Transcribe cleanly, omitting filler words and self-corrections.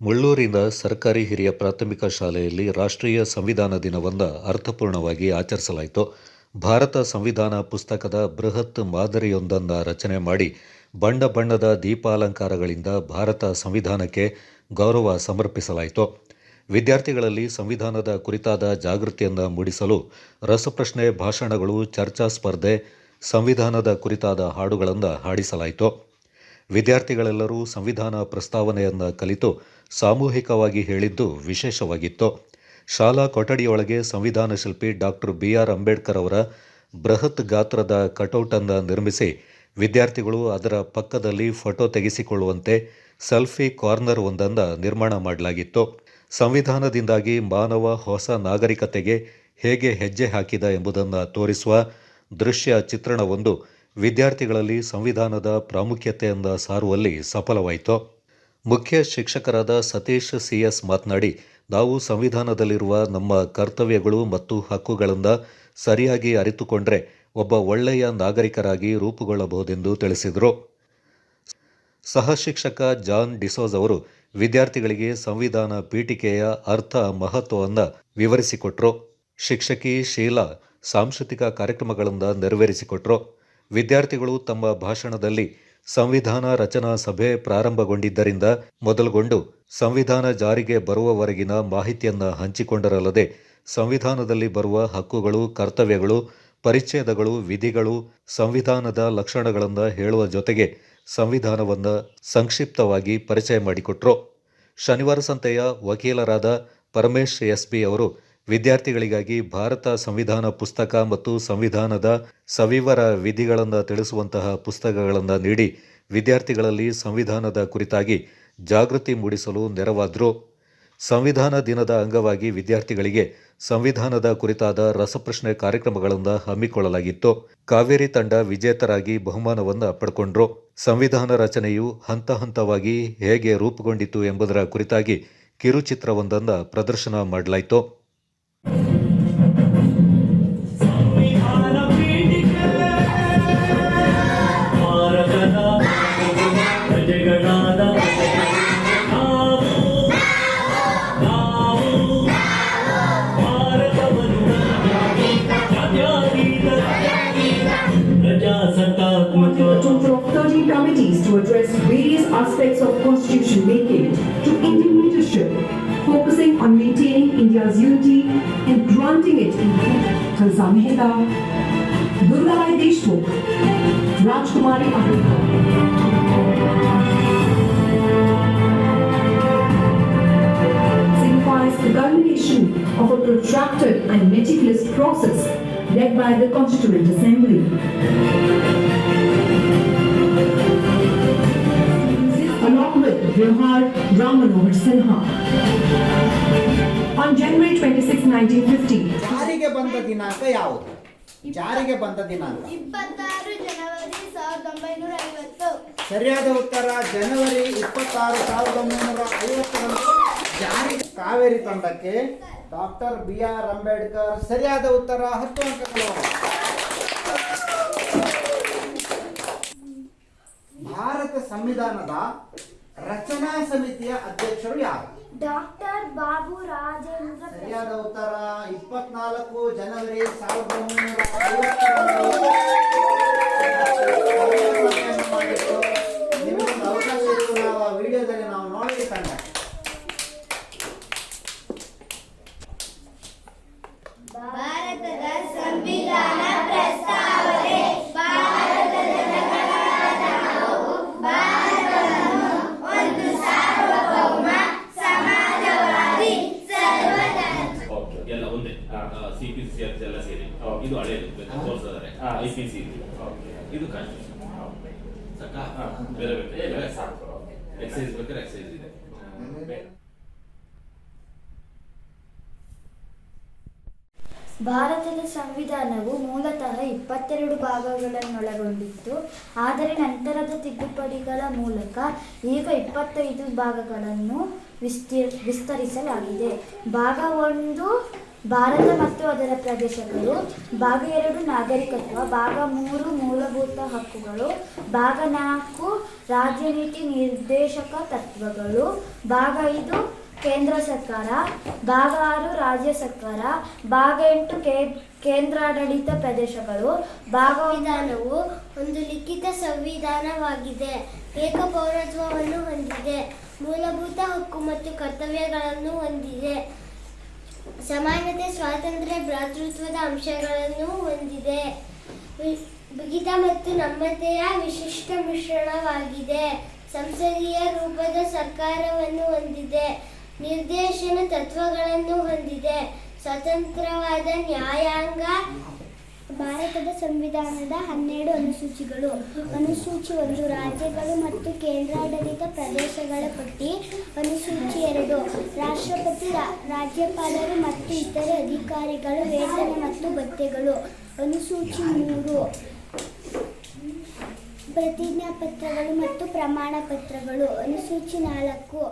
ಮುಳ್ಳೂರಿನ ಸರ್ಕಾರಿ ಹಿರಿಯ ಪ್ರಾಥಮಿಕ ಶಾಲೆಯಲ್ಲಿ ರಾಷ್ಟ್ರೀಯ ಸಂವಿಧಾನ ದಿನವನ್ನು ಅರ್ಥಪೂರ್ಣವಾಗಿ ಆಚರಿಸಲಾಯಿತು. ಭಾರತ ಸಂವಿಧಾನ ಪುಸ್ತಕದ ಬೃಹತ್ ಮಾದರಿಯೊಂದನ್ನು ರಚನೆ ಮಾಡಿ ಬಣ್ಣ ಬಣ್ಣದ ದೀಪಾಲಂಕಾರಗಳಿಂದ ಭಾರತ ಸಂವಿಧಾನಕ್ಕೆ ಗೌರವ ಸಮರ್ಪಿಸಲಾಯಿತು. ವಿದ್ಯಾರ್ಥಿಗಳಲ್ಲಿ ಸಂವಿಧಾನದ ಕುರಿತಾದ ಜಾಗೃತಿಯನ್ನು ಮೂಡಿಸಲು ರಸಪ್ರಶ್ನೆ, ಭಾಷಣಗಳು, ಚರ್ಚಾ ಸ್ಪರ್ಧೆ, ಸಂವಿಧಾನದ ಕುರಿತಾದ ಹಾಡುಗಳನ್ನು ಹಾಡಿಸಲಾಯಿತು. ವಿದ್ಯಾರ್ಥಿಗಳೆಲ್ಲರೂ ಸಂವಿಧಾನ ಪ್ರಸ್ತಾವನೆಯನ್ನು ಕಲಿತು ಸಾಮೂಹಿಕವಾಗಿ ಹೇಳಿದ್ದು ವಿಶೇಷವಾಗಿತ್ತು. ಶಾಲಾ ಕೊಠಡಿಯೊಳಗೆ ಸಂವಿಧಾನ ಶಿಲ್ಪಿ ಡಾಕ್ಟರ್ BR ಅಂಬೇಡ್ಕರ್ ಅವರ ಬೃಹತ್ ಗಾತ್ರದ ಕಟೌಟನ್ನು ನಿರ್ಮಿಸಿ ವಿದ್ಯಾರ್ಥಿಗಳು ಅದರ ಪಕ್ಕದಲ್ಲಿ ಫೋಟೋ ತೆಗೆಸಿಕೊಳ್ಳುವಂತೆ ಸೆಲ್ಫಿ ಕಾರ್ನರ್ ಒಂದನ್ನು ನಿರ್ಮಾಣ ಮಾಡಲಾಗಿತ್ತು. ಸಂವಿಧಾನದಿಂದಾಗಿ ಮಾನವ ಹೊಸ ನಾಗರಿಕತೆಗೆ ಹೇಗೆ ಹೆಜ್ಜೆ ಹಾಕಿದ ಎಂಬುದನ್ನು ತೋರಿಸುವ ದೃಶ್ಯ ಚಿತ್ರಣವೊಂದು ವಿದ್ಯಾರ್ಥಿಗಳಲ್ಲಿ ಸಂವಿಧಾನದ ಪ್ರಾಮುಖ್ಯತೆಯನ್ನು ಸಾರುವಲ್ಲಿ ಸಫಲವಾಯಿತು. ಮುಖ್ಯ ಶಿಕ್ಷಕರಾದ ಸತೀಶ್ CS ಮಾತನಾಡಿ, ನಾವು ಸಂವಿಧಾನದಲ್ಲಿರುವ ನಮ್ಮ ಕರ್ತವ್ಯಗಳು ಮತ್ತು ಹಕ್ಕುಗಳನ್ನು ಸರಿಯಾಗಿ ಅರಿತುಕೊಂಡರೆ ಒಬ್ಬ ಒಳ್ಳೆಯ ನಾಗರಿಕರಾಗಿ ರೂಪುಗೊಳ್ಳಬಹುದೆಂದು ತಿಳಿಸಿದರು. ಸಹ ಶಿಕ್ಷಕ ಜಾನ್ ಡಿಸೋಜ್ ಅವರು ವಿದ್ಯಾರ್ಥಿಗಳಿಗೆ ಸಂವಿಧಾನ ಪೀಠಿಕೆಯ ಅರ್ಥ, ಮಹತ್ವವನ್ನು ವಿವರಿಸಿಕೊಟ್ರು. ಶಿಕ್ಷಕಿ ಶೀಲಾ ಸಾಂಸ್ಕೃತಿಕ ಕಾರ್ಯಕ್ರಮಗಳನ್ನು ನೆರವೇರಿಸಿಕೊಟ್ರು. ವಿದ್ಯಾರ್ಥಿಗಳು ತಮ್ಮ ಭಾಷಣದಲ್ಲಿ ಸಂವಿಧಾನ ರಚನಾ ಸಭೆ ಪ್ರಾರಂಭಗೊಂಡಿದ್ದರಿಂದ ಮೊದಲುಗೊಂಡು ಸಂವಿಧಾನ ಜಾರಿಗೆ ಬರುವವರೆಗಿನ ಮಾಹಿತಿಯನ್ನು ಹಂಚಿಕೊಂಡರಲ್ಲದೆ ಸಂವಿಧಾನದಲ್ಲಿ ಬರುವ ಹಕ್ಕುಗಳು, ಕರ್ತವ್ಯಗಳು, ಪರಿಚ್ಛೇದಗಳು, ವಿಧಿಗಳು, ಸಂವಿಧಾನದ ಲಕ್ಷಣಗಳನ್ನು ಹೇಳುವ ಜೊತೆಗೆ ಸಂವಿಧಾನವನ್ನು ಸಂಕ್ಷಿಪ್ತವಾಗಿ ಪರಿಚಯ ಮಾಡಿಕೊಟ್ರು. ಶನಿವಾರ ಸಂತೆಯ ವಕೀಲರಾದ ಪರಮೇಶ್ SB ಅವರು ವಿದ್ಯಾರ್ಥಿಗಳಿಗಾಗಿ ಭಾರತ ಸಂವಿಧಾನ ಪುಸ್ತಕ ಮತ್ತು ಸಂವಿಧಾನದ ಸವಿವರ ವಿಧಿಗಳನ್ನು ತಿಳಿಸುವಂತಹ ಪುಸ್ತಕಗಳನ್ನು ನೀಡಿ ವಿದ್ಯಾರ್ಥಿಗಳಲ್ಲಿ ಸಂವಿಧಾನದ ಕುರಿತಾಗಿ ಜಾಗೃತಿ ಮೂಡಿಸಲು ನೆರವಾದರು. ಸಂವಿಧಾನ ದಿನದ ಅಂಗವಾಗಿ ವಿದ್ಯಾರ್ಥಿಗಳಿಗೆ ಸಂವಿಧಾನದ ಕುರಿತಾದ ರಸಪ್ರಶ್ನೆ ಕಾರ್ಯಕ್ರಮಗಳನ್ನು ಹಮ್ಮಿಕೊಳ್ಳಲಾಗಿತ್ತು. ಕಾವೇರಿ ತಂಡ ವಿಜೇತರಾಗಿ ಬಹುಮಾನವನ್ನು ಪಡ್ಕೊಂಡ್ರು. ಸಂವಿಧಾನ ರಚನೆಯು ಹಂತ ಹಂತವಾಗಿ ಹೇಗೆ ರೂಪುಗೊಂಡಿತು ಎಂಬುದರ ಕುರಿತಾಗಿ ಕಿರುಚಿತ್ರವೊಂದನ್ನು ಪ್ರದರ್ಶನ ಮಾಡಲಾಯಿತು. Committees to address various aspects of constitution making to Indian leadership, focusing on maintaining India's unity and granting it in Khalsa Mehta, Durgabai Deshmukh, Rajkumari Ambedkar. Signifies the culmination of a protracted and meticulous process led by the Constituent Assembly. Along with Vyahar Ram Manohar Sinha. On January 26, 1950. ಜಾರಿಗೆ ಬಂದ ದಿನಾಂಕ ಯಾವುದು? ಜಾರಿಗೆ ಬಂದ ದಿನಾಂಕ 26 ಜನವರಿ 1950. ಸರಿಯಾದ ಉತ್ತರ ಜನವರಿ 26, 1950ರಂದು ಜಾರಿಗೆ. ಕಾವೇರಿ ತಂಡಕ್ಕೆ ಡಾಕ್ಟರ್ BR ಅಂಬೇಡ್ಕರ್. ಸರಿಯಾದ ಉತ್ತರ 10 ಅಂಕಗಳು. ಭಾರತ ಸಂವಿಧಾನದ ರಚನಾ ಸಮಿತಿಯ ಅಧ್ಯಕ್ಷರು ಯಾರು? ಡಾಕ್ಟರ್ ಬಾಬು ರಾಜೇಂದ್ರ. ಸರಿಯಾದ ಉತ್ತರ 24 ಜನವರಿ 1950ರಂದು ಮಾಡಿತ್ತು. ನಿಮಗೊಂದು ಅವಕಾಶ ಇತ್ತು, ನಾವು ಆ ವಿಡಿಯೋದಲ್ಲಿ ನಾವು ನೋಡಿ ಕಂಡ. ಭಾರತದ ಸಂವಿಧಾನ ಪ್ರಸ್ತಾವನೆ. ಭಾರತದ ಜನಗಣನಾದ ನಾವು ಭಾರತವನ್ನು ಒಂದು ಸಾರ್ವಭೌಮ, ಸಮಾಜವಾದಿ, ಎಲ್ಲ ಒಂದೇ CPC ಎಲ್ಲ ಸೇರಿ ಇದು ಹಳೆಯದು ತೋರಿಸಿದ್ದಾರೆ. IPC ಇದು ಕಾನ್ಸ್ಟಿಟ್ಯೂಷನ್ ಸಾಕಾ? ಬೇರೆ ಬೇಕಾದ್ರೆ ಎಕ್ಸೈಸ್ ಬೇಕಾದ್ರೆ ಎಕ್ಸೈಸ್ ಇದೆ. ಭಾರತದ ಸಂವಿಧಾನವು ಮೂಲತಃ 22 ಭಾಗಗಳನ್ನೊಳಗೊಂಡಿತ್ತು. ಆದರೆ ನಂತರದ ತಿದ್ದುಪಡಿಗಳ ಮೂಲಕ ಈಗ 25 ಭಾಗಗಳನ್ನು ವಿಸ್ತರಿಸಲಾಗಿದೆ. ಭಾಗ 1 ಭಾರತ ಮತ್ತು ಅದರ ಪ್ರದೇಶಗಳು. ಭಾಗ 2 ನಾಗರಿಕತ್ವ. ಭಾಗ 3 ಮೂಲಭೂತ ಹಕ್ಕುಗಳು. ಭಾಗ 4 ರಾಜ್ಯನೀತಿ ನಿರ್ದೇಶಕ ತತ್ವಗಳು. ಭಾಗ 5 ಕೇಂದ್ರ ಸರ್ಕಾರ. ಭಾಗ 6 ರಾಜ್ಯ ಸರ್ಕಾರ. ಭಾಗ 8 ಕೇಂದ್ರಾಡಳಿತ ಪ್ರದೇಶಗಳು. ಸಂವಿಧಾನವು ಒಂದು ಲಿಖಿತ ಸಂವಿಧಾನವಾಗಿದೆ. ಏಕಪೌರತ್ವವನ್ನು ಹೊಂದಿದೆ. ಮೂಲಭೂತ ಹಕ್ಕು ಮತ್ತು ಕರ್ತವ್ಯಗಳನ್ನು ಹೊಂದಿದೆ. ಸಮಾನತೆ, ಸ್ವಾತಂತ್ರ್ಯ, ಭ್ರಾತೃತ್ವದ ಅಂಶಗಳನ್ನು ಹೊಂದಿದೆ. ಬಿಗಿತ ಮತ್ತು ನಮ್ರತೆಯ ವಿಶಿಷ್ಟ ಮಿಶ್ರಣವಾಗಿದೆ. ಸಂಸದೀಯ ರೂಪದ ಸರ್ಕಾರವನ್ನು ಹೊಂದಿದೆ. ನಿರ್ದೇಶನ ತತ್ವಗಳನ್ನು ಹೊಂದಿದೆ. ಸ್ವತಂತ್ರವಾದ ನ್ಯಾಯಾಂಗ. ಭಾರತದ ಸಂವಿಧಾನದ 12 ಅನುಸೂಚಿಗಳು. ಅನುಸೂಚಿ 1 ರಾಜ್ಯಗಳು ಮತ್ತು ಕೇಂದ್ರಾಡಳಿತ ಪ್ರದೇಶಗಳ ಪಟ್ಟಿ. ಅನುಸೂಚಿ 2 ರಾಷ್ಟ್ರಪತಿ, ರಾಜ್ಯಪಾಲರು ಮತ್ತು ಇತರೆ ಅಧಿಕಾರಿಗಳು ವೇತನ ಮತ್ತು ಭತ್ಯೆಗಳು. ಅನುಸೂಚಿ 3 ಪ್ರತಿಜ್ಞಾಪತ್ರಗಳು ಮತ್ತು ಪ್ರಮಾಣ ಪತ್ರಗಳು. ಅನುಸೂಚಿ 4